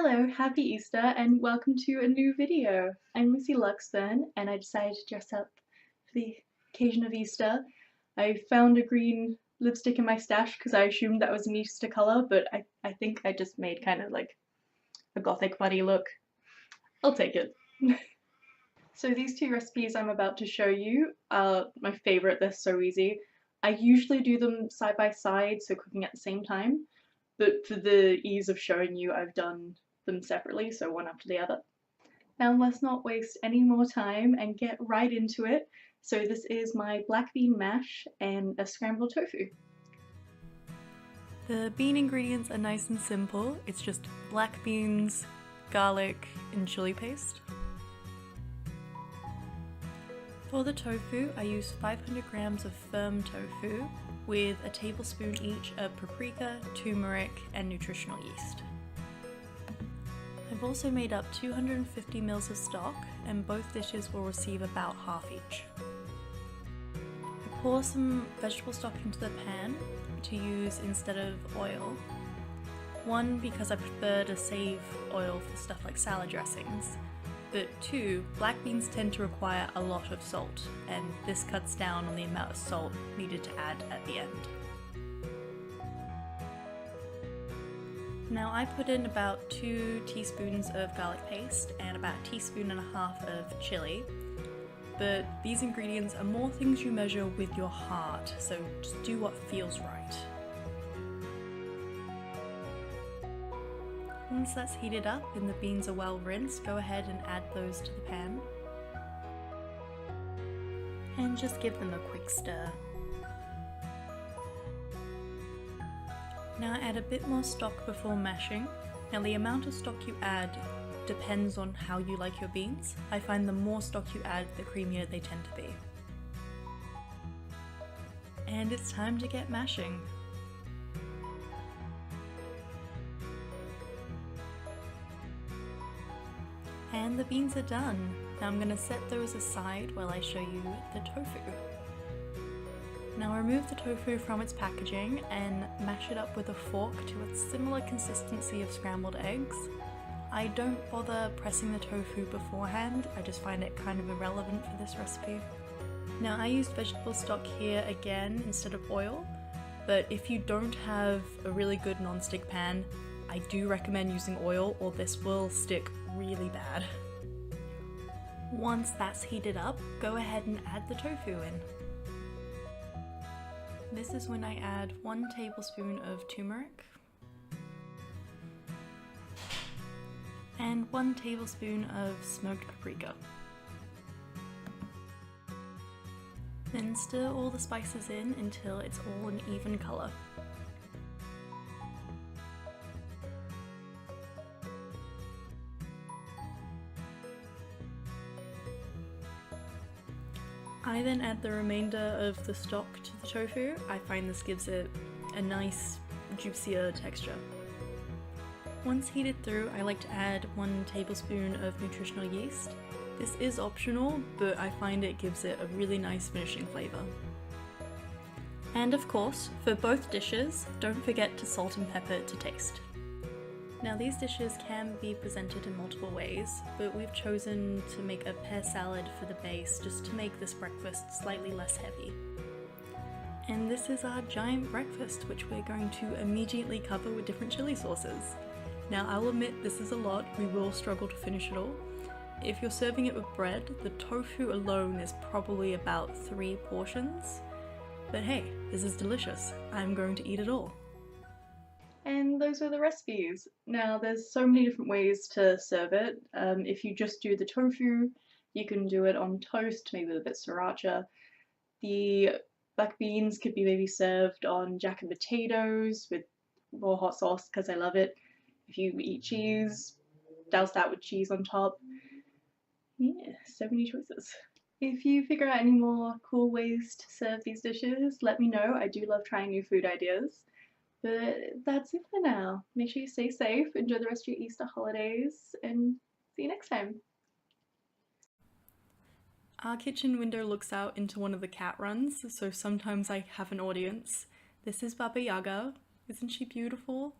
Hello, happy Easter, and welcome to a new video. I'm Lucy Luxburn, and I decided to dress up for the occasion of Easter. I found a green lipstick in my stash because I assumed that was an Easter colour, but I think I just made kind of like a gothic buddy look. I'll take it. So these two recipes I'm about to show you are my favourite. They're so easy. I usually do them side by side, so cooking at the same time. But for the ease of showing you, I've done them separately, so one after the other. Now let's not waste any more time and get right into it. So this is my black bean mash and a scrambled tofu. The bean ingredients are nice and simple. It's just black beans, garlic, and chili paste. For the tofu, I use 500 grams of firm tofu with a tablespoon each of paprika, turmeric, and nutritional yeast. I've also made up 250 ml of stock, and both dishes will receive about half each. I pour some vegetable stock into the pan to use instead of oil. One, because I prefer to save oil for stuff like salad dressings, but two, black beans tend to require a lot of salt, and this cuts down on the amount of salt needed to add at the end. Now I put in about 2 teaspoons of garlic paste and about a teaspoon and a half of chili, but these ingredients are more things you measure with your heart, so just do what feels right. Once that's heated up and the beans are well rinsed, go ahead and add those to the pan. And just give them a quick stir. Now add a bit more stock before mashing. Now the amount of stock you add depends on how you like your beans. I find the more stock you add, the creamier they tend to be. And it's time to get mashing. And the beans are done. Now I'm going to set those aside while I show you the tofu. Now remove the tofu from its packaging and mash it up with a fork to a similar consistency of scrambled eggs. I don't bother pressing the tofu beforehand, I just find it kind of irrelevant for this recipe. Now I used vegetable stock here again instead of oil, but if you don't have a really good non-stick pan, I do recommend using oil or this will stick really bad. Once that's heated up, go ahead and add the tofu in. This is when I add 1 tablespoon of turmeric and 1 tablespoon of smoked paprika. Then stir all the spices in until it's all an even colour. I then add the remainder of the stock to the tofu. I find this gives it a nice, juicier texture. Once heated through, I like to add 1 tablespoon of nutritional yeast. This is optional, but I find it gives it a really nice finishing flavour. And of course, for both dishes, don't forget to salt and pepper to taste. Now these dishes can be presented in multiple ways, but we've chosen to make a pear salad for the base just to make this breakfast slightly less heavy. And this is our giant breakfast, which we're going to immediately cover with different chili sauces. Now I'll admit this is a lot, we will struggle to finish it all. If you're serving it with bread, the tofu alone is probably about 3 portions. But hey, this is delicious. I'm going to eat it all. And those are the recipes. Now there's so many different ways to serve it. If you just do the tofu, you can do it on toast, maybe with a bit of sriracha. The black beans could be maybe served on jack and potatoes with more hot sauce because I love it. If you eat cheese, douse that with cheese on top. Yeah, so many choices. If you figure out any more cool ways to serve these dishes, let me know. I do love trying new food ideas. But that's it for now. Make sure you stay safe, enjoy the rest of your Easter holidays, and see you next time. Our kitchen window looks out into one of the cat runs, so sometimes I have an audience. This is Baba Yaga. Isn't she beautiful?